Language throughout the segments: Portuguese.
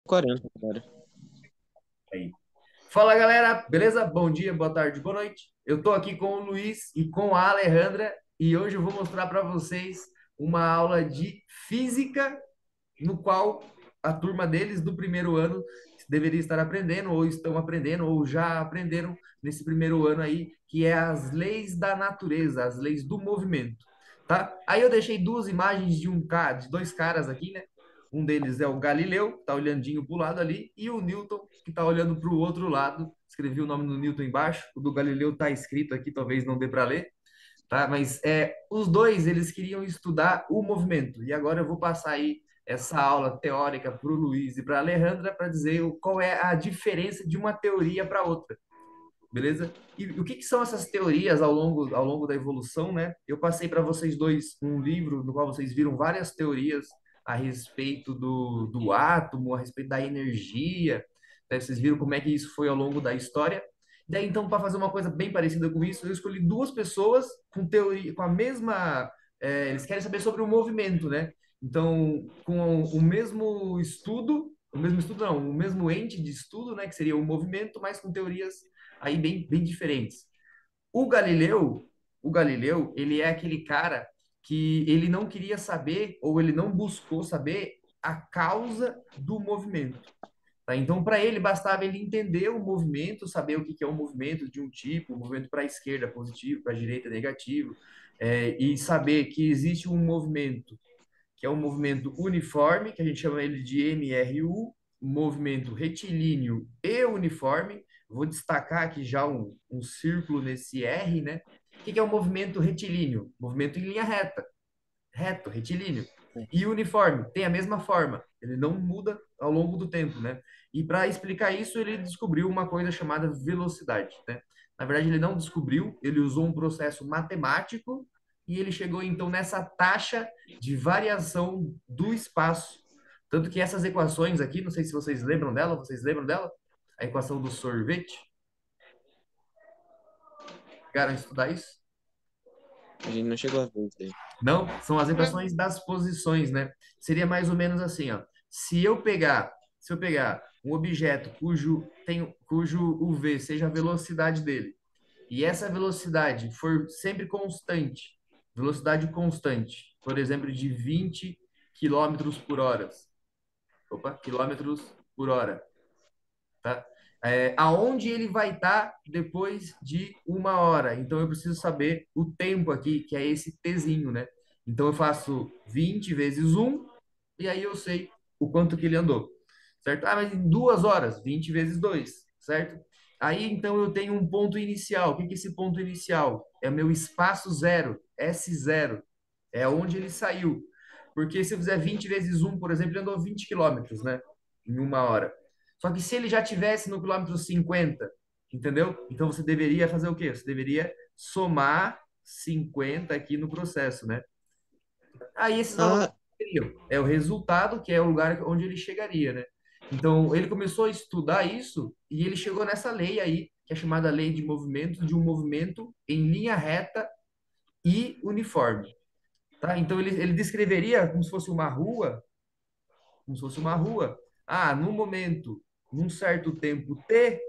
40 agora. Aí. Fala galera, beleza? Bom dia, boa tarde, boa noite. Eu tô aqui com o Luiz e com a Alejandra e hoje eu vou mostrar para vocês uma aula de física no qual a turma deles do primeiro ano deveria estar aprendendo ou estão aprendendo ou já aprenderam nesse primeiro ano aí, que é as leis da natureza, as leis do movimento, tá? Aí eu deixei duas imagens de de dois caras aqui, né? Um deles é o Galileu, que tá olhandinho para o lado ali, e o Newton, que tá olhando para o outro lado. Escrevi o nome do Newton embaixo, o do Galileu tá escrito aqui, talvez não dê para ler, tá? Mas os dois eles queriam estudar o movimento. E agora eu vou passar aí essa aula teórica para o Luiz e para a Alejandra para dizer qual é a diferença de uma teoria para outra, beleza? E o que são essas teorias ao longo da evolução, né? Eu passei para vocês dois um livro no qual vocês viram várias teorias a respeito do átomo, a respeito da energia, né? Vocês viram como é que isso foi ao longo da história. Daí, então, para fazer uma coisa bem parecida com isso, eu escolhi duas pessoas com teoria, com a mesma. Eles querem saber sobre o movimento, né? Então, com o mesmo estudo não, o mesmo ente de estudo, né? Que seria o movimento, mas com teorias aí bem diferentes. O Galileu, o Galileu, ele é aquele cara que ele não queria saber ou ele não buscou saber a causa do movimento. Tá? Então, para ele, bastava ele entender o movimento, saber o que é um movimento de um tipo, um movimento para a esquerda positivo, para a direita negativo, e saber que existe um movimento que é um movimento uniforme, que a gente chama ele de MRU, um movimento retilíneo e uniforme. Vou destacar aqui já um círculo nesse R, né? O que é um movimento retilíneo? Movimento em linha reta, reto, retilíneo. E uniforme, tem a mesma forma, ele não muda ao longo do tempo, né? E para explicar isso, ele descobriu uma coisa chamada velocidade, né? Na verdade, ele não descobriu, ele usou um processo matemático e ele chegou então nessa taxa de variação do espaço. Tanto que essas equações aqui, não sei se vocês lembram dela? A equação do sorvete. Chegaram a estudar isso? A gente não chegou a ver isso aí. Não, são as equações das posições, né? Seria mais ou menos assim, ó. Se eu pegar um objeto cujo o v seja a velocidade dele, e essa velocidade for sempre constante, velocidade constante, por exemplo, de 20 quilômetros por hora. Opa, quilômetros por hora, tá? Aonde ele vai estar depois de uma hora. Então eu preciso saber o tempo aqui, que é esse tzinho, né? Então eu faço 20 vezes um e aí eu sei o quanto que ele andou, certo? Ah, mas em 2 horas, 20 vezes 2, certo? Aí então eu tenho um ponto inicial. O que que é esse ponto inicial? É o meu espaço zero, S0. É onde ele saiu. Porque se eu fizer 20 vezes um, por exemplo, ele andou 20 quilômetros, né? Em uma hora. Só que se ele já tivesse no quilômetro 50, entendeu? Então você deveria fazer o quê? Você deveria somar 50 aqui no processo, né? Aí esses valores Ah, seriam. É o resultado, que é o lugar onde ele chegaria, né? Então ele começou a estudar isso e ele chegou nessa lei aí, que é chamada lei de movimento, de um movimento em linha reta e uniforme, tá? Então ele descreveria como se fosse uma rua, como se fosse uma rua. Ah, no momento, num certo tempo T,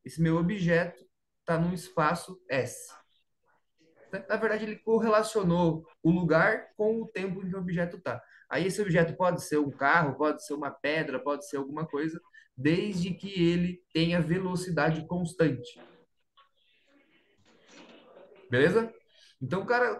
esse meu objeto está num espaço S. Na verdade, ele correlacionou o lugar com o tempo em que o objeto está. Aí esse objeto pode ser um carro, pode ser uma pedra, pode ser alguma coisa, desde que ele tenha velocidade constante. Beleza? Então, cara,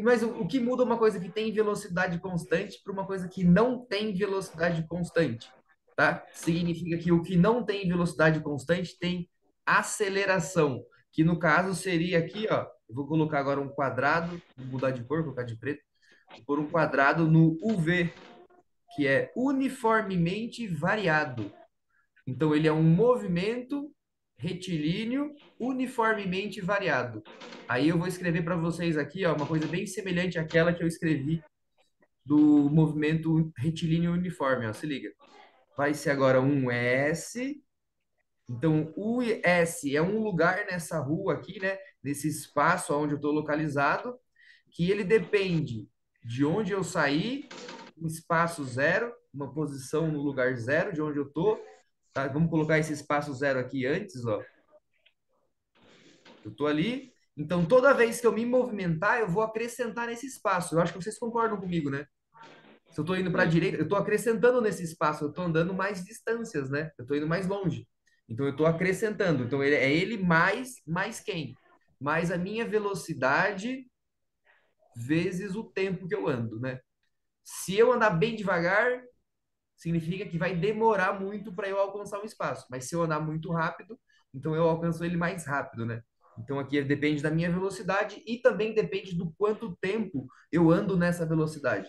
mas o que muda uma coisa que tem velocidade constante para uma coisa que não tem velocidade constante? Tá? Significa que o que não tem velocidade constante tem aceleração, que no caso seria aqui, ó. Eu vou colocar agora um quadrado, vou mudar de cor, colocar de preto, vou pôr um quadrado no UV, que é uniformemente variado. Então, ele é um movimento retilíneo uniformemente variado. Aí eu vou escrever para vocês aqui, ó, uma coisa bem semelhante àquela que eu escrevi do movimento retilíneo uniforme, ó, se liga. Vai ser agora um S. Então, o S é um lugar nessa rua aqui, né? Nesse espaço onde eu estou localizado, que ele depende de onde eu saí um espaço zero, uma posição no lugar zero de onde eu tô, tá? Vamos colocar esse espaço zero aqui antes, ó. Eu tô ali. Então, toda vez que eu me movimentar, eu vou acrescentar nesse espaço. Eu acho que vocês concordam comigo, né? Se eu estou indo para a Sim. direita, eu estou acrescentando nesse espaço, eu estou andando mais distâncias, né? Eu estou indo mais longe. Então, eu estou acrescentando. Então, é ele mais quem? Mais a minha velocidade vezes o tempo que eu ando, né? Se eu andar bem devagar, significa que vai demorar muito para eu alcançar o espaço. Mas se eu andar muito rápido, então eu alcanço ele mais rápido, né? Então aqui depende da minha velocidade e também depende do quanto tempo eu ando nessa velocidade.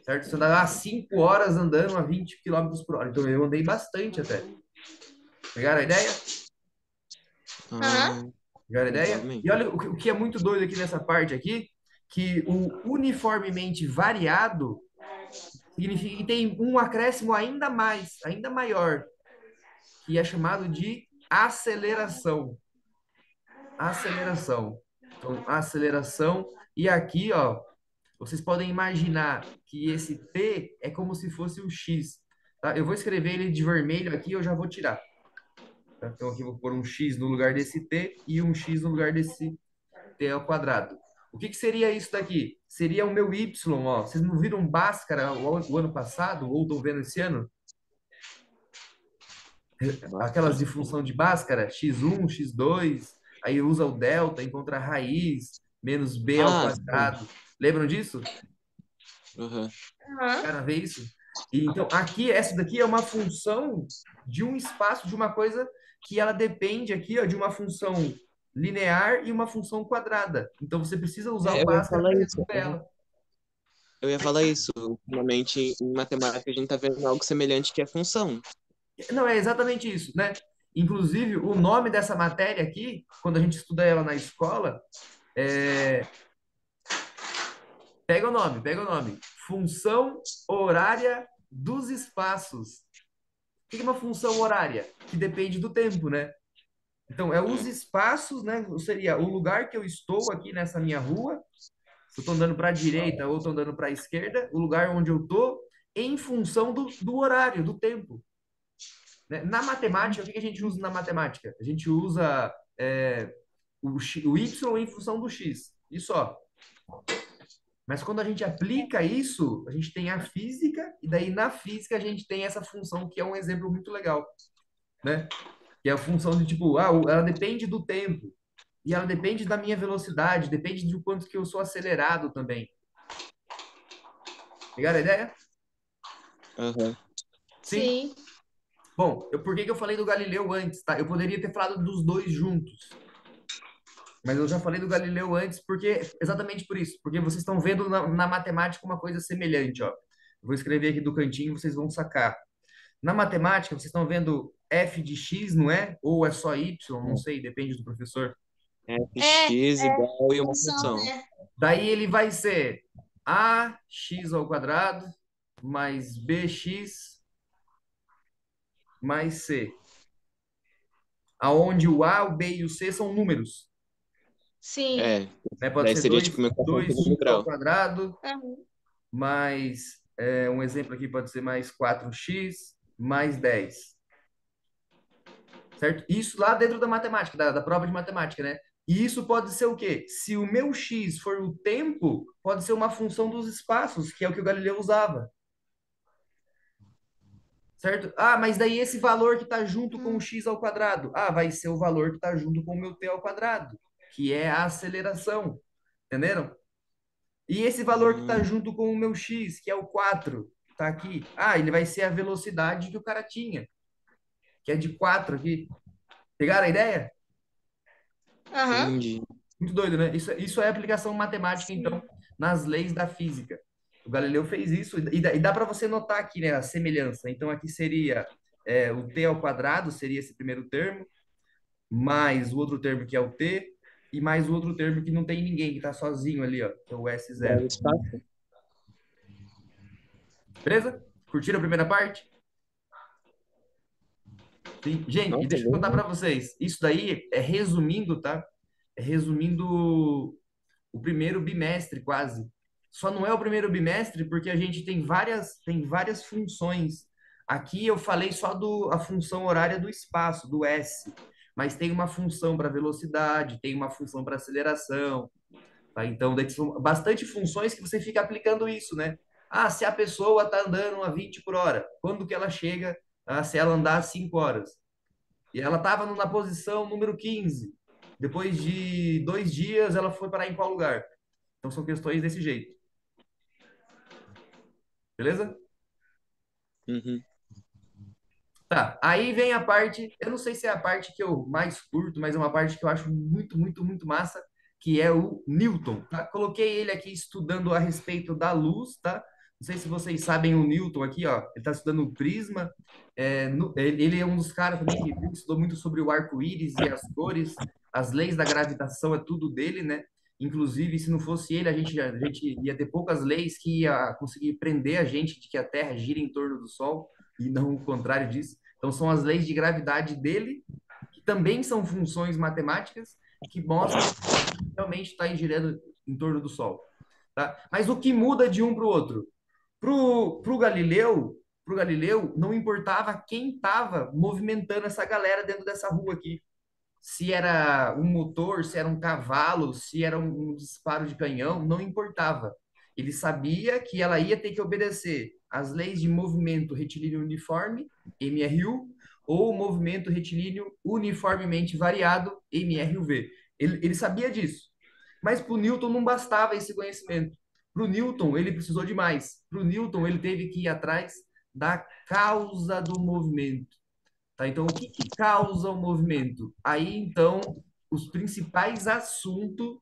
Certo? Se eu andar 5 horas andando a 20 quilômetros por hora. Então eu andei bastante até. Pegaram a ideia? Aham. Ah, Pegaram a ideia? legalmente. E olha o que é muito doido aqui nessa parte aqui, que o uniformemente variado significa que tem um acréscimo ainda mais, ainda maior, que é chamado de aceleração. Aceleração. Então, aceleração. E aqui, ó, vocês podem imaginar que esse T é como se fosse o X. Tá? Eu vou escrever ele de vermelho aqui, eu já vou tirar. Tá? Então, aqui eu vou pôr um X no lugar desse T e um X no lugar desse T ao quadrado. O que que seria isso daqui? Seria o meu Y, ó. Vocês não viram Bhaskara o ano passado, ou estão vendo esse ano? Aquelas de função de Bhaskara, x1, x2, aí usa o delta, encontra a raiz, menos b ao Ah, sim. quadrado. Lembram disso? Aham. Aham. Cara, vê isso? E, então, aqui, essa daqui é uma função de um espaço, de uma coisa que ela depende aqui, ó, de uma função linear e uma função quadrada. Então, você precisa usar o Eu ia Bhaskara falar para isso. resolver ela. Eu ia falar isso. Ultimamente, em matemática, a gente tá vendo algo semelhante que é função. Não, é exatamente isso, né? Inclusive, o nome dessa matéria aqui, quando a gente estuda ela na escola, é pega o nome, pega o nome. Função horária dos espaços. O que é uma função horária? Que depende do tempo, né? Então, é os É. espaços, né? Seria o lugar que eu estou aqui nessa minha rua, se eu estou andando para a direita ou estou andando para a esquerda, o lugar onde eu estou, em função do horário, do tempo. Né? Na matemática, o que a gente usa na matemática? A gente usa o y em função do x. E só. Mas quando a gente aplica isso, a gente tem a física, e daí na física a gente tem essa função que é um exemplo muito legal, né? Que é a função de tipo, ela depende do tempo, e ela depende da minha velocidade, depende do quanto que eu sou acelerado também. Pegaram a ideia? Aham. Sim? Sim. Bom, por que que eu falei do Galileu antes, tá? Eu poderia ter falado dos dois juntos, mas eu já falei do Galileu antes exatamente por isso, porque vocês estão vendo na matemática uma coisa semelhante, ó. Eu vou escrever aqui do cantinho, vocês vão sacar. Na matemática, vocês estão vendo f de x, não é? Ou é só y? Não sei, depende do professor. Fx igual e uma Função, função. né? Daí ele vai ser ax ao quadrado mais bx mais c. Aonde o a, o b e o c são números. Sim. É. Né? Pode Daí ser seria tipo uma equação de 2x segundo ao grau. quadrado Aham. mais, um exemplo aqui pode ser mais 4x mais 10. Certo? Isso lá dentro da matemática, da prova de matemática, né? E isso pode ser o quê? Se o meu x for o tempo, pode ser uma função dos espaços, que é o que o Galileu usava. Certo? Ah, mas daí esse valor que está junto com o x ao quadrado. Ah, vai ser o valor que está junto com o meu t ao quadrado, que é a aceleração. Entenderam? E esse valor que está Hum, junto com o meu x, que é o 4, tá aqui. Ah, ele vai ser a velocidade que o cara tinha, que é de 4 aqui. Pegaram a ideia? Aham. entendi. Muito doido, né? Isso é aplicação matemática, então, Sim. nas leis da física. O Galileu fez isso, e dá para você notar aqui, né, a semelhança. Então, aqui seria o t ao quadrado, seria esse primeiro termo, mais o outro termo que é o t, e mais o outro termo que não tem ninguém, que está sozinho ali, ó, que é o Dá S0. um espaço? Beleza? Curtiram a primeira parte? Sim. Gente, e Nossa, deixa eu contar para bem. vocês. Isso daí é resumindo, tá? É resumindo o primeiro bimestre, quase. Só não é o primeiro bimestre porque a gente tem várias funções. Aqui eu falei só a função horária do espaço, do S, mas tem uma função para velocidade, tem uma função para aceleração, tá? Então, daí são bastante funções que você fica aplicando isso, né? Ah, se a pessoa está andando a 20 por hora, quando que ela chega, se ela andar 5 horas? E ela estava na posição número 15. Depois de 2 dias, ela foi parar em qual lugar? Então, são questões desse jeito. Beleza? Uhum. Tá, aí vem a parte, eu não sei se é a parte que eu mais curto, mas é uma parte que eu acho muito, muito, muito massa, que é o Newton, tá? Coloquei ele aqui estudando a respeito da luz, tá? Não sei se vocês sabem o Newton aqui, ó, ele está estudando o prisma, ele é um dos caras também que estudou muito sobre o arco-íris e as cores, as leis da gravitação, é tudo dele, né? Inclusive, se não fosse ele, a gente ia ter poucas leis que ia conseguir prender a gente de que a Terra gira em torno do Sol, e não o contrário disso. Então, são as leis de gravidade dele, que também são funções matemáticas, que mostram que realmente está girando em torno do Sol. Tá? Mas o que muda de um para o outro? Pro Galileu, não importava quem estava movimentando essa galera dentro dessa rua aqui. Se era um motor, se era um cavalo, se era um disparo de canhão, não importava. Ele sabia que ela ia ter que obedecer às leis de movimento retilíneo uniforme, MRU, ou movimento retilíneo uniformemente variado, MRUV. Ele sabia disso. Mas para o Newton não bastava esse conhecimento. Para o Newton, ele precisou de mais. Para o Newton, ele teve que ir atrás da causa do movimento. Tá? Então, o que que causa o movimento? Aí, então, os principais assuntos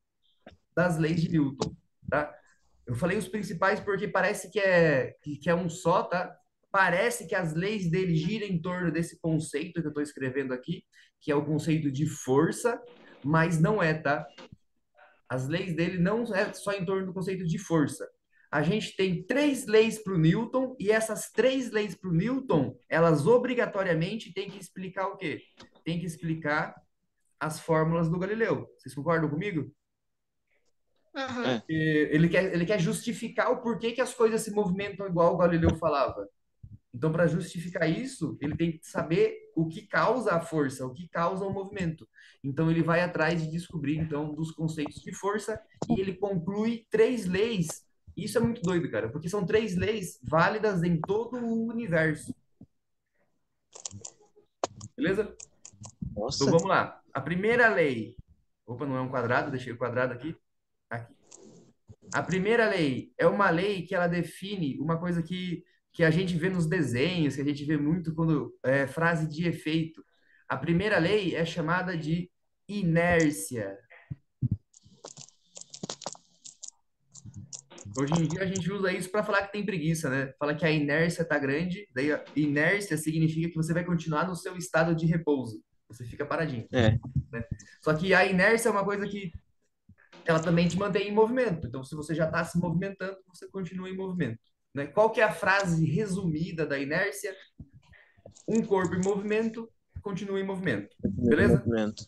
das leis de Newton, tá? Eu falei os principais porque parece que é um só, tá? Parece que as leis dele giram em torno desse conceito que eu estou escrevendo aqui, que é o conceito de força, mas não é, tá? As leis dele não é só em torno do conceito de força. A gente tem 3 leis para o Newton e essas 3 leis para o Newton, elas obrigatoriamente têm que explicar o quê? Tem que explicar as fórmulas do Galileu. Vocês concordam comigo? Aham. É. Ele quer justificar o porquê que as coisas se movimentam igual o Galileu falava. Então, para justificar isso, ele tem que saber o que causa a força, o que causa o movimento. Então, ele vai atrás de descobrir, então, dos conceitos de força e ele conclui 3 leis. Isso é muito doido, cara, porque são 3 leis válidas em todo o universo. Beleza? Então, Nossa. vamos lá. A primeira lei. Opa, não é um quadrado, deixei o quadrado aqui. Aqui. A primeira lei é uma lei que ela define uma coisa que a gente vê nos desenhos, que a gente vê muito quando é frase de efeito. A primeira lei é chamada de inércia. Hoje em dia a gente usa isso para falar que tem preguiça, né? Fala que a inércia está grande, daí a inércia significa que você vai continuar no seu estado de repouso. Você fica paradinho, É. né? Só que a inércia é uma coisa que ela também te mantém em movimento. Então, se você já está se movimentando, você continua em movimento, né? Qual que é a frase resumida da inércia? Um corpo em movimento continua em movimento. Beleza? Movimento.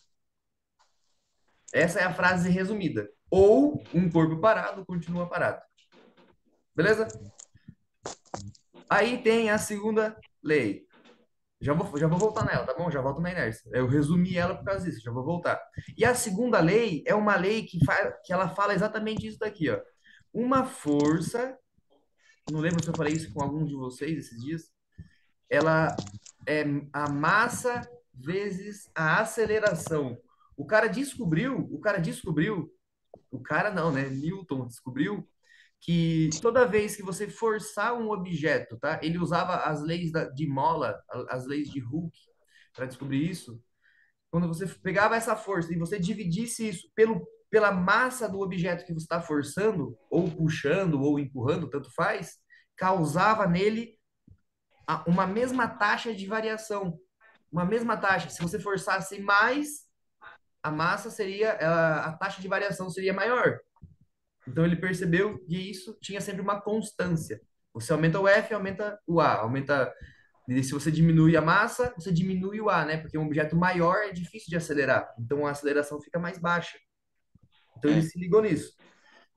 Essa é a frase resumida. Ou um corpo parado continua parado. Beleza? Aí tem a segunda lei. Já vou voltar nela, tá bom? Já volto na inércia. Eu resumi ela por causa disso, já vou voltar. E a segunda lei é uma lei que ela fala exatamente isso daqui, ó. Uma força, não lembro se eu falei isso com algum de vocês esses dias, ela é a massa vezes a aceleração. O cara não, né? Newton descobriu que toda vez que você forçar um objeto, tá? Ele usava as leis de Mola, as leis de Hooke, para descobrir isso. Quando você pegava essa força e você dividisse isso pela massa do objeto que você está forçando, ou puxando, ou empurrando, tanto faz, causava nele uma mesma taxa de variação. Uma mesma taxa. Se você forçasse mais, a massa seria, a taxa de variação seria maior. Então ele percebeu que isso tinha sempre uma constância. Você aumenta o F, aumenta o A, aumenta. E se você diminui a massa, você diminui o A, né? Porque um objeto maior é difícil de acelerar, então a aceleração fica mais baixa. Então ele É. se ligou nisso.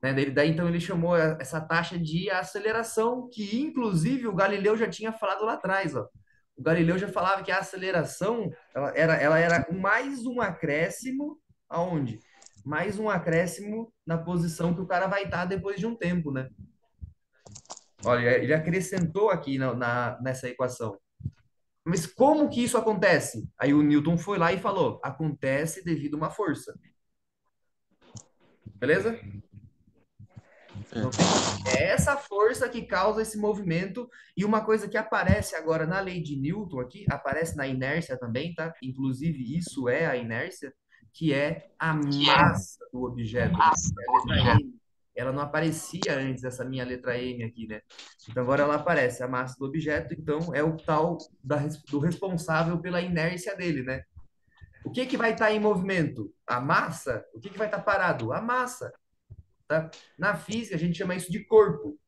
né? Daí então ele chamou essa taxa de aceleração, que inclusive o Galileu já tinha falado lá atrás, ó. O Galileu já falava que a aceleração ela era mais um acréscimo aonde? Mais um acréscimo na posição que o cara vai estar depois de um tempo, né? Olha, ele acrescentou aqui nessa equação. Mas como que isso acontece? Aí o Newton foi lá e falou: acontece devido a uma força. Beleza? Então, É. é essa força que causa esse movimento. E uma coisa que aparece agora na lei de Newton aqui, aparece na inércia também, tá? Inclusive, isso é a inércia, que é a massa do objeto, né? Que é a letra M. Ela não aparecia antes, essa minha letra M aqui, né? Então, agora ela aparece, a massa do objeto, então é o tal do responsável pela inércia dele, né? O que que vai estar em movimento? A massa? O que que vai estar parado? A massa, tá? Na física, a gente chama isso de corpo.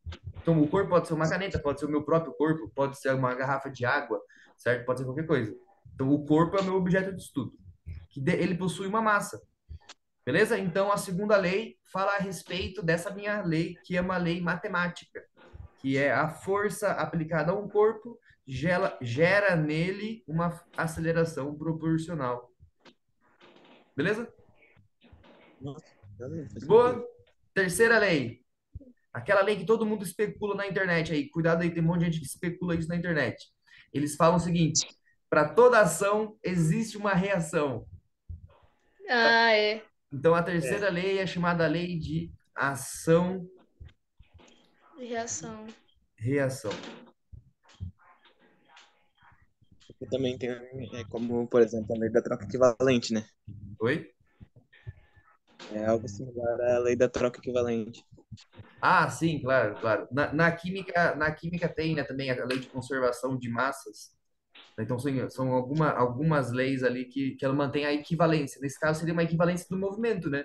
Então, o corpo pode ser uma caneta, pode ser o meu próprio corpo, pode ser uma garrafa de água, certo? Pode ser qualquer coisa. Então, o corpo é o meu objeto de estudo, ele possui uma massa, beleza? Então, a segunda lei fala a respeito dessa minha lei, que é uma lei matemática, que é a força aplicada a um corpo gera nele uma aceleração proporcional. Beleza? Nossa, realmente faz Boa. sentido. Terceira lei. Aquela lei que todo mundo especula na internet aí. Cuidado aí, tem um monte de gente que especula isso na internet. Eles falam o seguinte: para toda ação existe uma reação. Ah, é. Então a É, terceira lei é chamada lei de Reação. ação-reação. eu também tem, como, por exemplo, a lei da troca equivalente, né? Oi? É algo similar à lei da troca equivalente. Ah, sim, claro, claro. Na química tem, né, também a lei de conservação de massas. Então são algumas leis ali que ela mantém a equivalência. Nesse caso seria uma equivalência do movimento, né?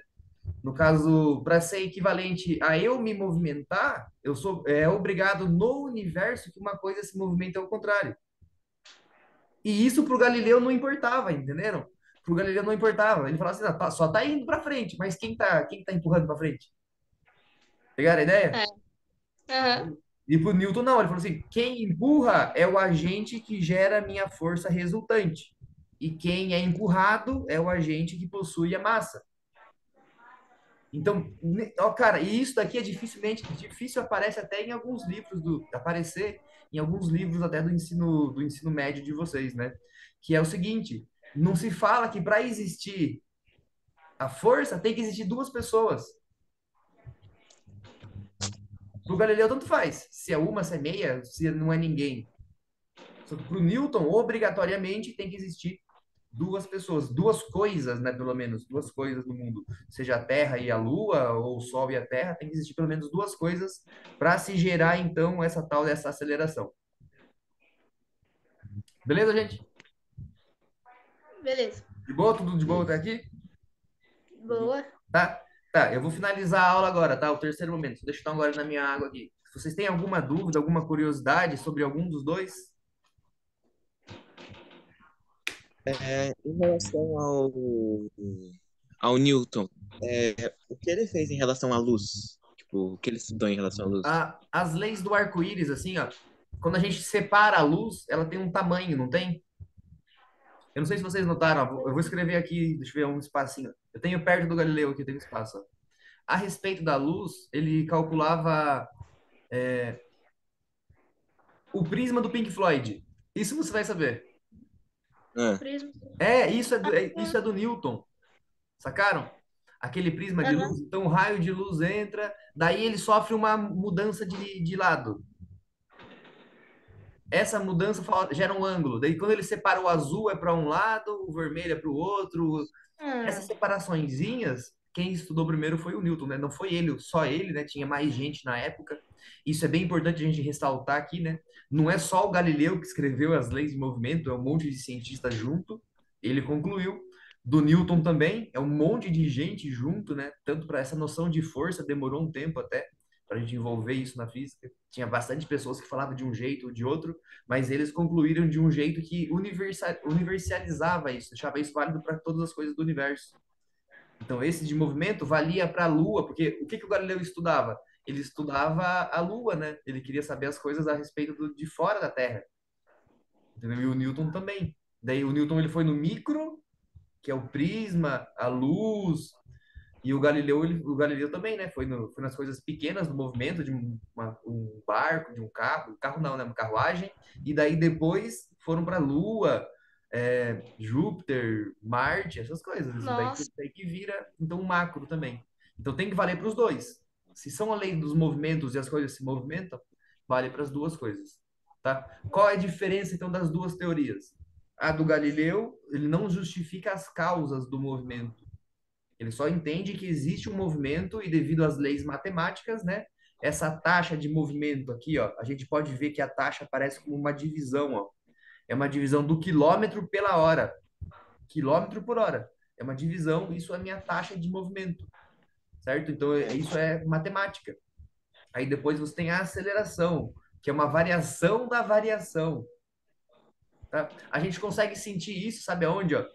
No caso, para ser equivalente a eu me movimentar, eu sou obrigado no universo que uma coisa se movimenta ao contrário. E isso para o Galileu não importava, entenderam? Para o Galileu não importava. Ele falava assim, "Ah, só tá indo para frente, mas quem tá empurrando para frente? Pegaram a ideia? É. Aham. E para o Newton não, ele falou assim, quem empurra é o agente que gera a minha força resultante. E quem é empurrado é o agente que possui a massa. Então, ó, cara, e isso daqui é difícil aparece até em alguns livros aparecer em alguns livros até do ensino médio de vocês, né? Que é o seguinte, não se fala que para existir a força tem que existir duas pessoas. Pro Galileu tanto faz, se é uma, se é meia, se não é ninguém. Só que pro Newton, obrigatoriamente tem que existir duas pessoas, duas coisas, né, pelo menos, duas coisas no mundo, seja a Terra e a Lua, ou o Sol e a Terra, tem que existir pelo menos duas coisas para se gerar, então, essa tal dessa aceleração. Beleza, gente? Beleza. De boa? Tudo de boa até aqui? Boa. Tá? Tá, eu vou finalizar a aula agora, tá? O terceiro momento. Deixa eu dar um gole na minha água aqui. Se vocês têm alguma dúvida, alguma curiosidade sobre algum dos dois, Em relação ao Newton, o que ele fez em relação à luz? Tipo, o que ele estudou em relação à luz? as leis do arco-íris, assim, ó, quando a gente separa a luz, ela tem um tamanho, não tem? Eu não sei se vocês notaram, ó, eu vou escrever aqui, deixa eu ver um espacinho. Eu tenho perto do Galileu aqui, tem um espaço. Ó. A respeito da luz, ele calculava o prisma do Pink Floyd. Isso você vai saber. Ah, Prisma. Isso é do Newton, sacaram? Aquele prisma de Aham. luz. Então, o raio de luz entra, daí ele sofre uma mudança de lado. Essa mudança gera um ângulo. Daí, quando ele separa o azul é para um lado, o vermelho é para o outro. Essas Ah, separaçõezinhas, quem estudou primeiro foi o Newton, né? Não foi ele, só ele, né? Tinha mais gente na época. Isso é bem importante a gente ressaltar aqui, né? Não é só o Galileu que escreveu as leis de movimento, é um monte de cientistas junto. Ele concluiu. Do Newton também, é um monte de gente junto, né? Tanto para essa noção de força, demorou um tempo até para a gente envolver isso na física. Tinha bastante pessoas que falavam de um jeito ou de outro, mas eles concluíram de um jeito que universalizava isso, deixava isso válido para todas as coisas do universo. Então, esse de movimento valia para a Lua, porque o que o Galileu estudava? Ele estudava a Lua, né? Ele queria saber as coisas a respeito de fora da Terra, entendeu? E o Newton também. Daí o Newton ele foi no micro, que é o prisma, a luz, e o Galileu também, né? Foi nas coisas pequenas do movimento, de um barco, de um carro não, né? Uma carruagem, e daí depois foram para a Lua, Júpiter, Marte, essas coisas. Isso daí, Nossa. daí que vira, então, um macro também. Então tem que valer para os dois. Se são a lei dos movimentos e as coisas se movimentam, vale para as duas coisas, tá? Qual é a diferença, então, das duas teorias? A do Galileu, ele não justifica as causas do movimento. Ele só entende que existe um movimento e devido às leis matemáticas, né? Essa taxa de movimento aqui, ó, a gente pode ver que a taxa aparece como uma divisão, ó. É uma divisão do quilômetro pela hora. Quilômetro por hora. É uma divisão, isso é a minha taxa de movimento, certo? Então, isso é matemática. Aí depois você tem a aceleração, que é uma variação da variação. Tá? A gente consegue sentir isso, sabe aonde? Ó?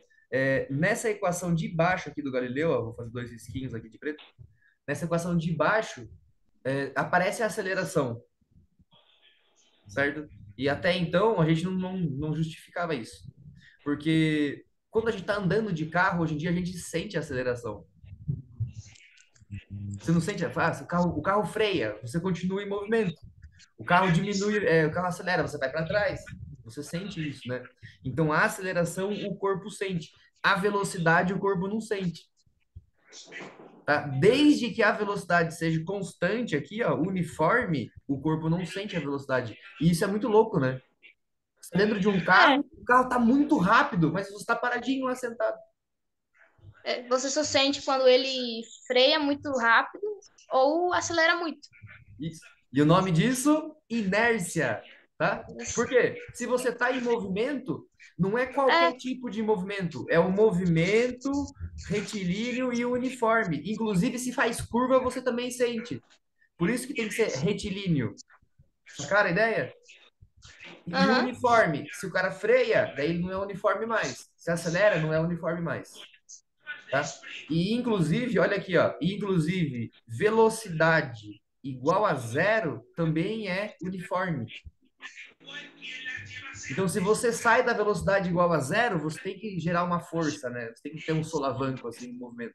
Nessa equação de baixo aqui do Galileu, ó, vou fazer dois risquinhos aqui de preto. Nessa equação de baixo, aparece a aceleração, certo? E até então a gente não justificava isso. Porque quando a gente está andando de carro, hoje em dia a gente sente a aceleração. Você não sente, o carro freia, você continua em movimento. O carro diminui, o carro acelera, você vai para trás. Você sente isso, né? Então, a aceleração o corpo sente. A velocidade o corpo não sente. Tá? Desde que a velocidade seja constante aqui, ó, uniforme, o corpo não sente a velocidade. E isso é muito louco, né? Você tá dentro de um carro, o carro tá muito rápido, mas você está paradinho lá sentado. Você só sente quando ele freia muito rápido ou acelera muito. Isso. E o nome disso? Inércia, tá? Por quê? Se você está em movimento, não é qualquer tipo de movimento, é o movimento retilíneo e uniforme. Inclusive, se faz curva, você também sente. Por isso que tem que ser retilíneo. Sacaram a ideia? E Aham. uniforme. Se o cara freia, daí ele não é uniforme mais. Se acelera, não é uniforme mais. Tá? E inclusive, olha aqui, ó, inclusive velocidade igual a zero também é uniforme. Então, se você sai da velocidade igual a zero, você tem que gerar uma força, né? Você tem que ter um solavanco assim no movimento.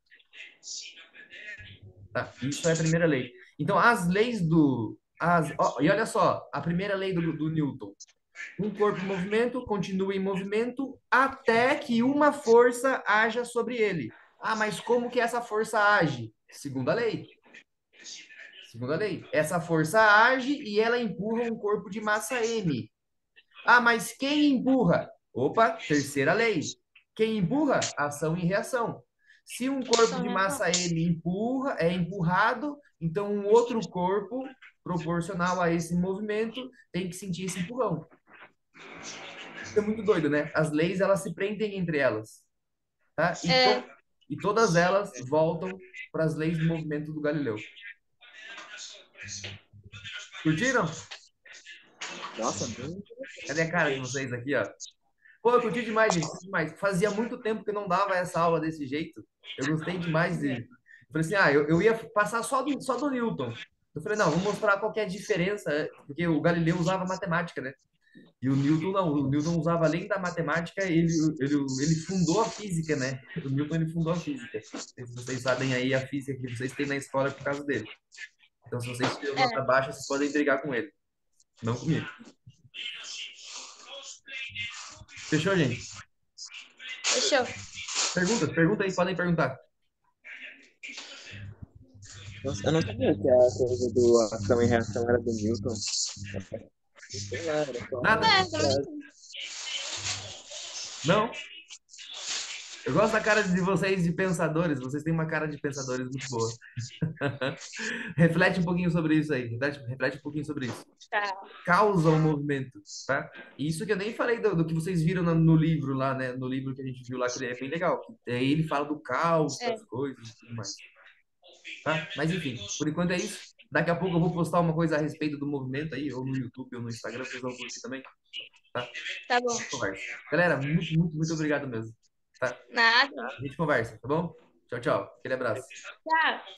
Tá? Isso é a primeira lei. Então, as leis e olha só, a primeira lei do Newton. Um corpo em movimento continua em movimento até que uma força haja sobre ele. Ah, mas como que essa força age? Segunda lei. Segunda lei. Essa força age e ela empurra um corpo de massa M. Ah, mas quem empurra? Opa, terceira lei. Quem empurra? Ação e reação. Se um corpo de massa M é empurrado, então um outro corpo proporcional a esse movimento tem que sentir esse empurrão. Isso é muito doido, né? As leis, elas se prendem entre elas, tá? E todas elas voltam para as leis do movimento do Galileu. Curtiram? Nossa, bem. Cadê a cara de vocês aqui, ó? Pô, eu curti demais, gente, curti demais. Fazia muito tempo que eu não dava essa aula desse jeito. Eu gostei demais de... Eu falei assim, eu ia passar só do Newton. Eu falei, não, vou mostrar qual que é a diferença, porque o Galileu usava matemática, né? E o Newton não, o Newton usava além da matemática, ele fundou a física, né? O Newton ele fundou a física. Se vocês sabem aí a física que vocês têm na escola por causa dele. Então, se vocês tiram nota baixa, vocês podem brigar com ele. Não comigo. Fechou, gente? Fechou. Pergunta aí, podem perguntar. Nossa, eu não sabia que a coisa do ação e reação era do Newton. Sei lá, era só Nada? uma frase. Não? Eu gosto da cara de vocês de pensadores. Vocês têm uma cara de pensadores muito boa. Reflete um pouquinho sobre isso aí. Reflete um pouquinho sobre isso. Tá. Causa o movimento, tá? E isso que eu nem falei do que vocês viram no livro lá, né? No livro que a gente viu lá, que é bem legal. Aí ele fala do caos, das coisas e tudo mais. Tá? Mas enfim, por enquanto é isso. Daqui a pouco eu vou postar uma coisa a respeito do movimento aí, ou no YouTube, ou no Instagram, vocês vão curtir também. Tá? Tá bom. Conversa. Galera, muito, muito, muito obrigado mesmo. Tá? Nada. A gente conversa, tá bom? Tchau, tchau. Aquele abraço. Tchau.